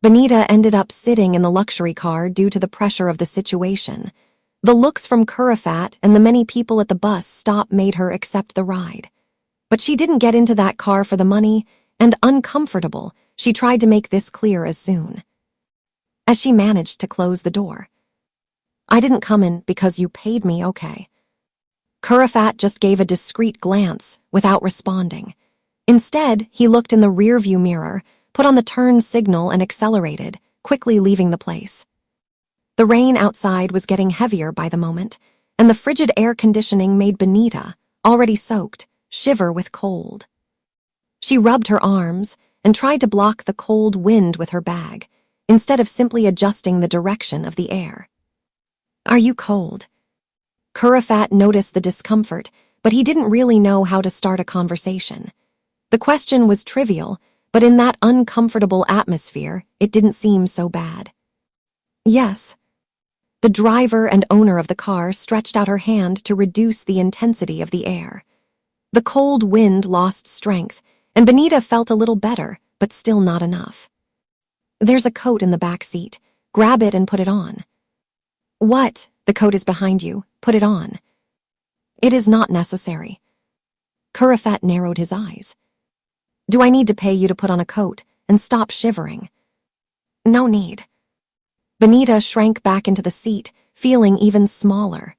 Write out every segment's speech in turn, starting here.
Bonita ended up sitting in the luxury car due to the pressure of the situation. The looks from Kurafat and the many people at the bus stop made her accept the ride. But she didn't get into that car for the money, and uncomfortable, she tried to make this clear as soon as she managed to close the door. I didn't come in because you paid me, okay? Kurafat just gave a discreet glance without responding. Instead, he looked in the rearview mirror, put on the turn signal and accelerated, quickly leaving the place. The rain outside was getting heavier by the moment, and the frigid air conditioning made Bonita, already soaked, shiver with cold. She rubbed her arms and tried to block the cold wind with her bag, instead of simply adjusting the direction of the air. Are you cold? Kurafat noticed the discomfort, but he didn't really know how to start a conversation. The question was trivial, but in that uncomfortable atmosphere, it didn't seem so bad. Yes. The driver and owner of the car stretched out her hand to reduce the intensity of the air. The cold wind lost strength, and Bonita felt a little better, but still not enough. There's a coat in the back seat. Grab it and put it on. What? The coat is behind you. Put it on. It is not necessary. Kurafat narrowed his eyes. Do I need to pay you to put on a coat and stop shivering? No need. Bonita shrank back into the seat, feeling even smaller.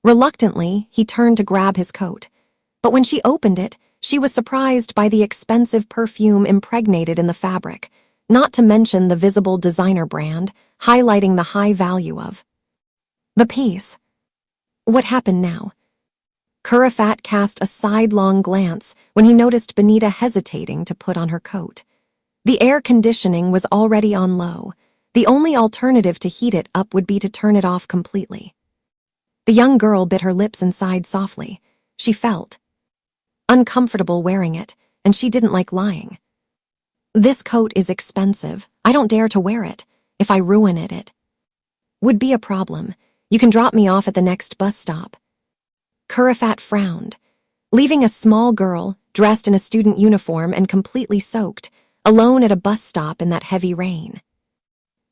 Reluctantly, he turned to grab his coat. But when she opened it, she was surprised by the expensive perfume impregnated in the fabric, not to mention the visible designer brand, highlighting the high value of the piece. What happened now? Kurafat cast a sidelong glance when he noticed Bonita hesitating to put on her coat. The air conditioning was already on low. The only alternative to heat it up would be to turn it off completely. The young girl bit her lips and sighed softly. She felt uncomfortable wearing it, and she didn't like lying. This coat is expensive. I don't dare to wear it. If I ruin it, it would be a problem. You can drop me off at the next bus stop. Kurafat frowned. Leaving a small girl, dressed in a student uniform and completely soaked, alone at a bus stop in that heavy rain.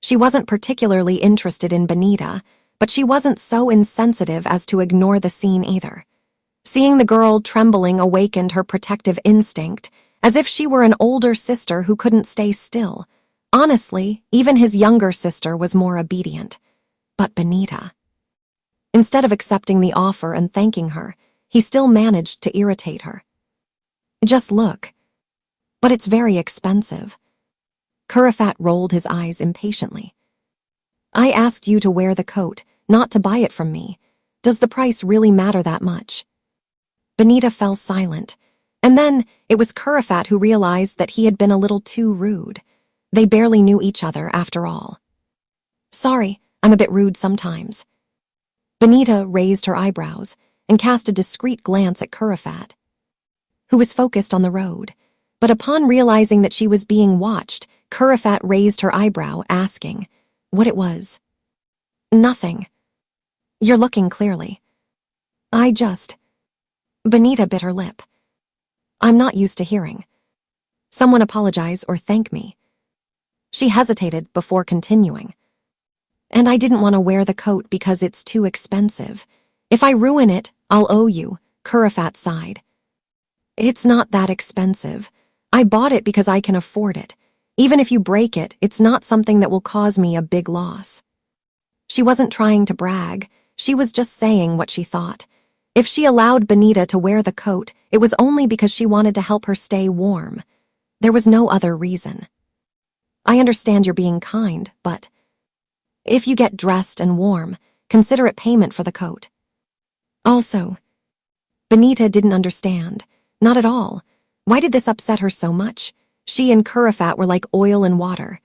She wasn't particularly interested in Bonita, but she wasn't so insensitive as to ignore the scene either. Seeing the girl trembling awakened her protective instinct, as if she were an older sister who couldn't stay still. Honestly, even his younger sister was more obedient. But Bonita. Instead of accepting the offer and thanking her, he still managed to irritate her. Just look. But it's very expensive. Kurafat rolled his eyes impatiently. I asked you to wear the coat, not to buy it from me. Does the price really matter that much? Bonita fell silent, and then it was Kurafat who realized that he had been a little too rude. They barely knew each other after all. Sorry, I'm a bit rude sometimes. Bonita raised her eyebrows and cast a discreet glance at Kurafat, who was focused on the road. But upon realizing that she was being watched, Kurafat raised her eyebrow, asking what it was. Nothing. You're looking clearly. Bonita bit her lip. I'm not used to hearing someone apologize or thank me. She hesitated before continuing. And I didn't want to wear the coat because it's too expensive. If I ruin it, I'll owe you, Kurafat sighed. It's not that expensive. I bought it because I can afford it. Even if you break it, it's not something that will cause me a big loss. She wasn't trying to brag. She was just saying what she thought. If she allowed Bonita to wear the coat, it was only because she wanted to help her stay warm. There was no other reason. I understand you're being kind, but if you get dressed and warm, consider it payment for the coat. Also, Bonita didn't understand. Not at all. Why did this upset her so much? She and Kurafat were like oil and water.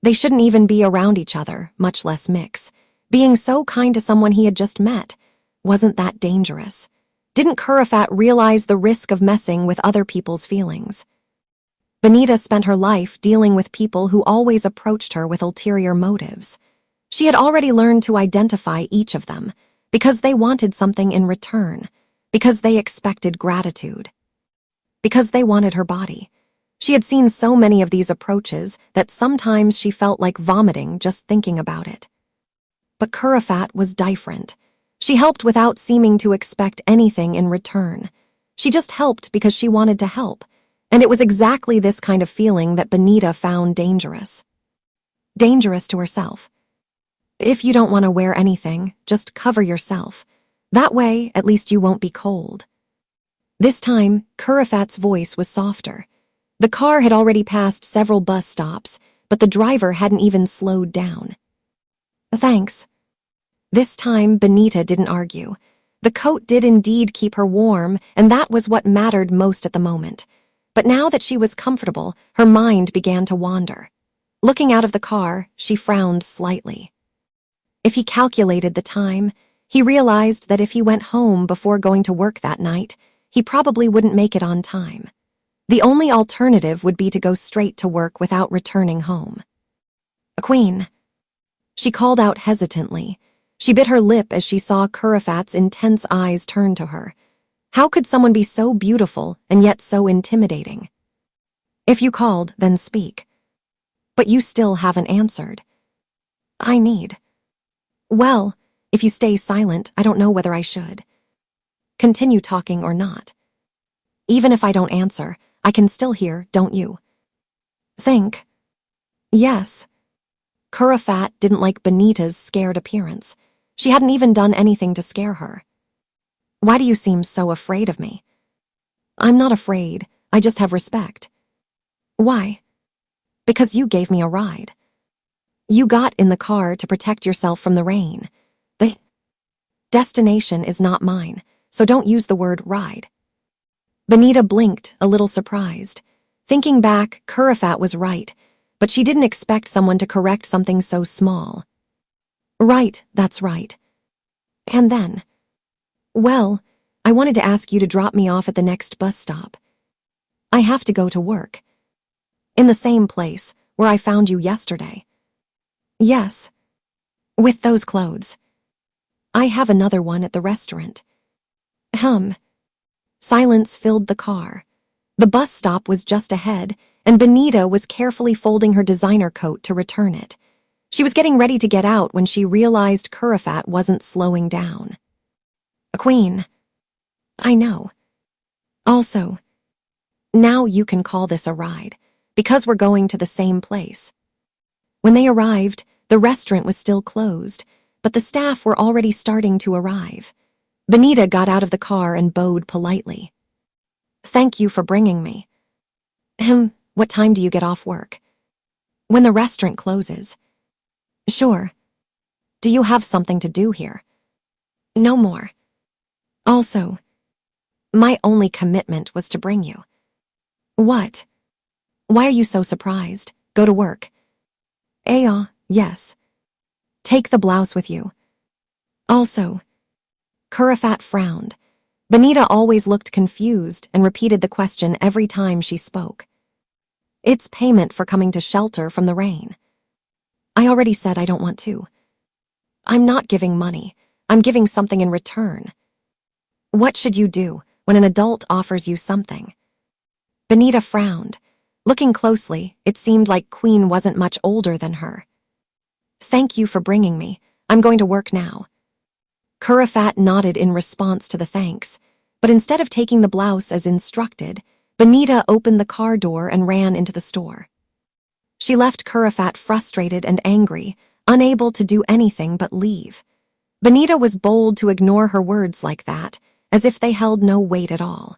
They shouldn't even be around each other, much less mix. Being so kind to someone he had just met, wasn't that dangerous? Didn't Kurafat realize the risk of messing with other people's feelings? Bonita spent her life dealing with people who always approached her with ulterior motives. She had already learned to identify each of them, because they wanted something in return, because they expected gratitude, because they wanted her body. She had seen so many of these approaches that sometimes she felt like vomiting just thinking about it. But Kurafat was different. She helped without seeming to expect anything in return. She just helped because she wanted to help, and it was exactly this kind of feeling that Bonita found dangerous. Dangerous to herself. If you don't want to wear anything, just cover yourself. That way, at least you won't be cold. This time, Kurafat's voice was softer. The car had already passed several bus stops, but the driver hadn't even slowed down. Thanks. This time, Bonita didn't argue. The coat did indeed keep her warm, and that was what mattered most at the moment. But now that she was comfortable, her mind began to wander. Looking out of the car, she frowned slightly. If he calculated the time, he realized that if he went home before going to work that night, he probably wouldn't make it on time. The only alternative would be to go straight to work without returning home. Queen. She called out hesitantly. She bit her lip as she saw Kurafat's intense eyes turn to her. How could someone be so beautiful and yet so intimidating? If you called, then speak. But you still haven't answered. I need. Well, if you stay silent, I don't know whether I should. Continue talking or not. Even if I don't answer, I can still hear, don't you? Think. Yes. Kurafat didn't like Bonita's scared appearance. She hadn't even done anything to scare her. Why do you seem so afraid of me? I'm not afraid, I just have respect. Why? Because you gave me a ride. You got in the car to protect yourself from the rain. The destination is not mine, so don't use the word ride. Bonita blinked, a little surprised. Thinking back, Kurafat was right, but she didn't expect someone to correct something so small. Right, that's right. And then? Well, I wanted to ask you to drop me off at the next bus stop. I have to go to work. In the same place, where I found you yesterday. Yes. With those clothes. I have another one at the restaurant. Silence filled the car. The bus stop was just ahead, and Bonita was carefully folding her designer coat to return it. She was getting ready to get out when she realized Kurafat wasn't slowing down. Queen. I know. Also, now you can call this a ride, because we're going to the same place. When they arrived, the restaurant was still closed, but the staff were already starting to arrive. Bonita got out of the car and bowed politely. Thank you for bringing me. What time do you get off work? When the restaurant closes. Sure. Do you have something to do here? No more. Also, my only commitment was to bring you. What? Why are you so surprised? Go to work. Yes. Take the blouse with you. Also, Kurafat frowned. Bonita always looked confused and repeated the question every time she spoke. It's payment for coming to shelter from the rain. I already said I don't want to. I'm not giving money. I'm giving something in return. What should you do when an adult offers you something? Bonita frowned. Looking closely, it seemed like Queen wasn't much older than her. Thank you for bringing me. I'm going to work now. Kurafat nodded in response to the thanks, but instead of taking the blouse as instructed, Bonita opened the car door and ran into the store. She left Kurafat frustrated and angry, unable to do anything but leave. Bonita was bold to ignore her words like that, as if they held no weight at all.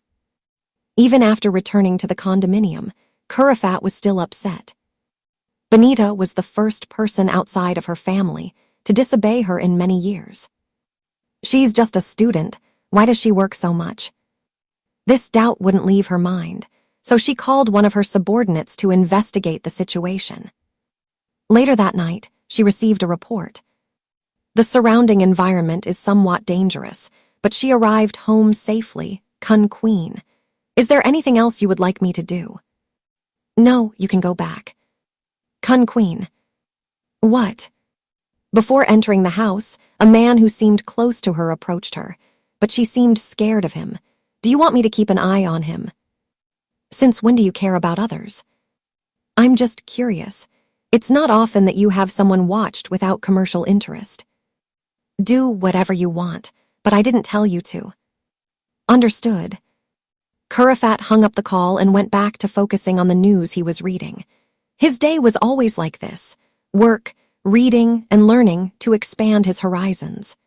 Even after returning to the condominium, Kurafat was still upset. Bonita was the first person outside of her family to disobey her in many years. She's just a student. Why does she work so much? This doubt wouldn't leave her mind, so she called one of her subordinates to investigate the situation. Later that night, she received a report. The surrounding environment is somewhat dangerous, but she arrived home safely, Queen. Is there anything else you would like me to do? No, you can go back. Queen. What? Before entering the house, a man who seemed close to her approached her, but she seemed scared of him. Do you want me to keep an eye on him? Since when do you care about others? I'm just curious. It's not often that you have someone watched without commercial interest. Do whatever you want, but I didn't tell you to. Understood. Kurafat hung up the call and went back to focusing on the news he was reading. His day was always like this: work, reading, and learning to expand his horizons.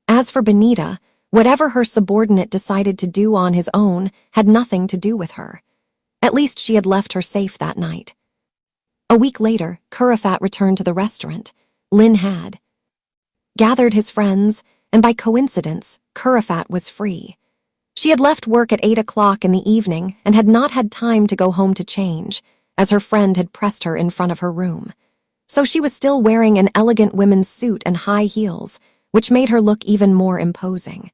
As for Bonita, whatever her subordinate decided to do on his own had nothing to do with her. At least she had left her safe that night. A week later, Kurafat returned to the restaurant. Lin had gathered his friends, and by coincidence, Kurafat was free. She had left work at 8 o'clock in the evening and had not had time to go home to change, as her friend had pressed her in front of her room. So she was still wearing an elegant women's suit and high heels, which made her look even more imposing.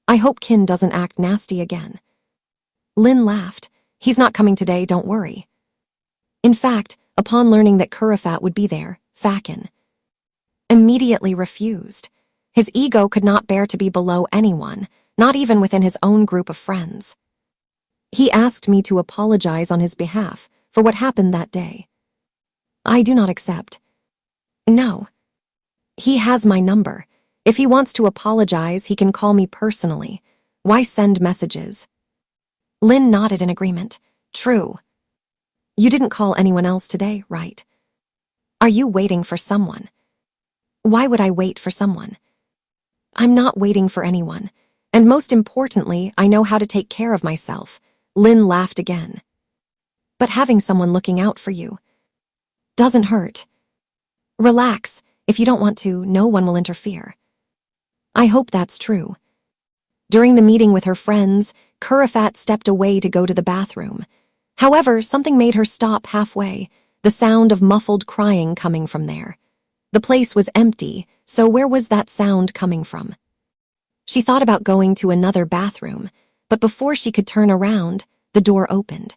I hope Kin doesn't act nasty again. Lin laughed. He's not coming today, don't worry. In fact, upon learning that Kurafat would be there, Fakin immediately refused. His ego could not bear to be below anyone, not even within his own group of friends. He asked me to apologize on his behalf for what happened that day. I do not accept. No. He has my number. If he wants to apologize, he can call me personally. Why send messages? Lin nodded in agreement. True. You didn't call anyone else today, right? Are you waiting for someone? Why would I wait for someone? I'm not waiting for anyone. And most importantly, I know how to take care of myself. Lin laughed again. But having someone looking out for you doesn't hurt. Relax. If you don't want to, no one will interfere. I hope that's true. During the meeting with her friends, Kurafat stepped away to go to the bathroom. However, something made her stop halfway, the sound of muffled crying coming from there. The place was empty, so where was that sound coming from? She thought about going to another bathroom, but before she could turn around, the door opened.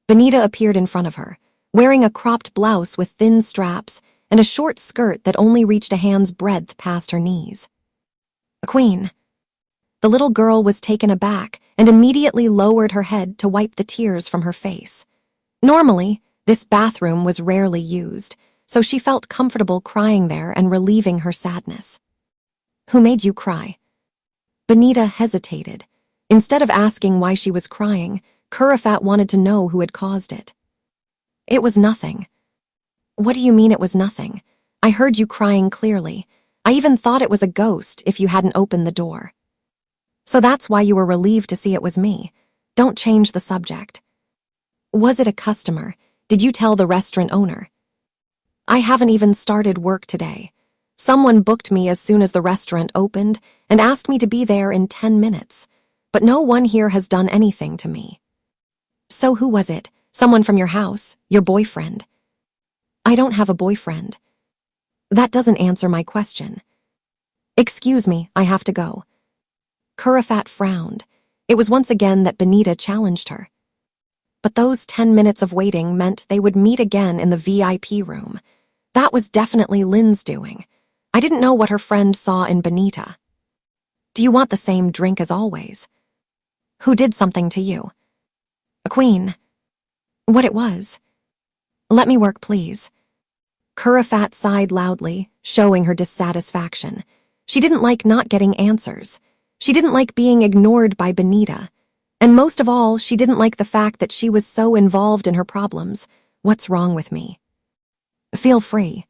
Bonita appeared in front of her, wearing a cropped blouse with thin straps and a short skirt that only reached a hand's breadth past her knees. A queen. The little girl was taken aback and immediately lowered her head to wipe the tears from her face. Normally, this bathroom was rarely used, so she felt comfortable crying there and relieving her sadness. Who made you cry? Bonita hesitated. Instead of asking why she was crying, Kurafat wanted to know who had caused it. It was nothing. What do you mean it was nothing? I heard you crying clearly. I even thought it was a ghost if you hadn't opened the door. So that's why you were relieved to see it was me. Don't change the subject. Was it a customer? Did you tell the restaurant owner? I haven't even started work today. Someone booked me as soon as the restaurant opened and asked me to be there in 10 minutes, but no one here has done anything to me. So who was it? Someone from your house? Your boyfriend? I don't have a boyfriend. That doesn't answer my question. Excuse me, I have to go. Kurafat frowned. It was once again that Bonita challenged her. But those 10 minutes of waiting meant they would meet again in the VIP room. That was definitely Lin's doing. I didn't know what her friend saw in Bonita. Do you want the same drink as always? Who did something to you? A queen. What it was? Let me work, please. Kurafat sighed loudly, showing her dissatisfaction. She didn't like not getting answers. She didn't like being ignored by Bonita. And most of all, she didn't like the fact that she was so involved in her problems. What's wrong with me? Feel free.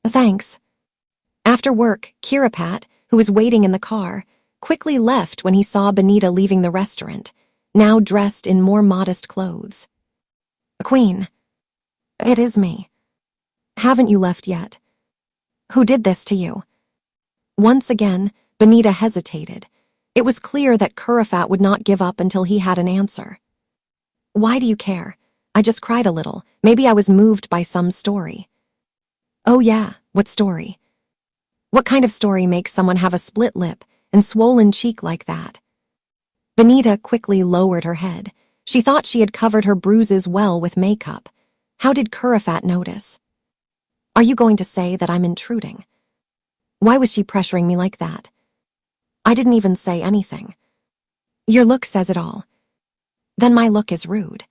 Thanks. After work, Kirapat, who was waiting in the car, quickly left when he saw Bonita leaving the restaurant, now dressed in more modest clothes. Queen. It is me. Haven't you left yet? Who did this to you? Once again, Bonita hesitated. It was clear that Kurafat would not give up until he had an answer. Why do you care? I just cried a little. Maybe I was moved by some story. Oh yeah, what story? What kind of story makes someone have a split lip and swollen cheek like that? Bonita quickly lowered her head. She thought she had covered her bruises well with makeup. How did Kurafat notice? Are you going to say that I'm intruding? Why was she pressuring me like that? I didn't even say anything. Your look says it all. Then my look is rude.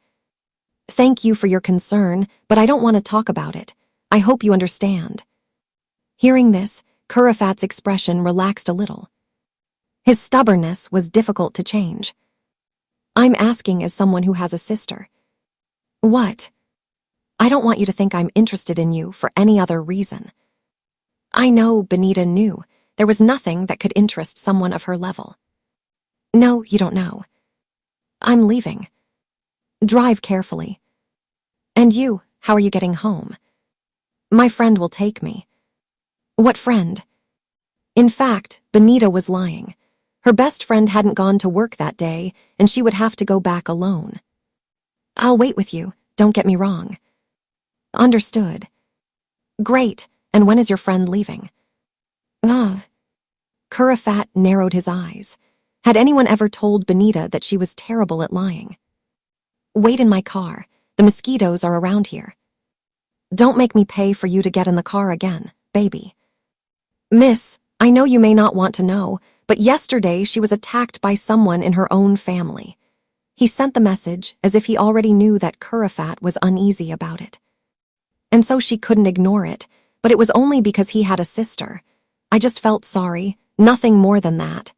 Thank you for your concern, but I don't want to talk about it. I hope you understand. Hearing this, Kurifat's expression relaxed a little. His stubbornness was difficult to change. I'm asking as someone who has a sister. What? I don't want you to think I'm interested in you for any other reason. I know Bonita knew there was nothing that could interest someone of her level. No, you don't know. I'm leaving. Drive carefully. And you, how are you getting home? My friend will take me. What friend? In fact, Bonita was lying. Her best friend hadn't gone to work that day, and she would have to go back alone. I'll wait with you, don't get me wrong. Understood. Great, and when is your friend leaving? Ah. Kurifat narrowed his eyes. Had anyone ever told Bonita that she was terrible at lying? Wait in my car. The mosquitoes are around here. Don't make me pay for you to get in the car again, baby. Miss, I know you may not want to know, but yesterday she was attacked by someone in her own family. He sent the message as if he already knew that Kurifat was uneasy about it. And so she couldn't ignore it, but it was only because he had a sister. I just felt sorry, nothing more than that.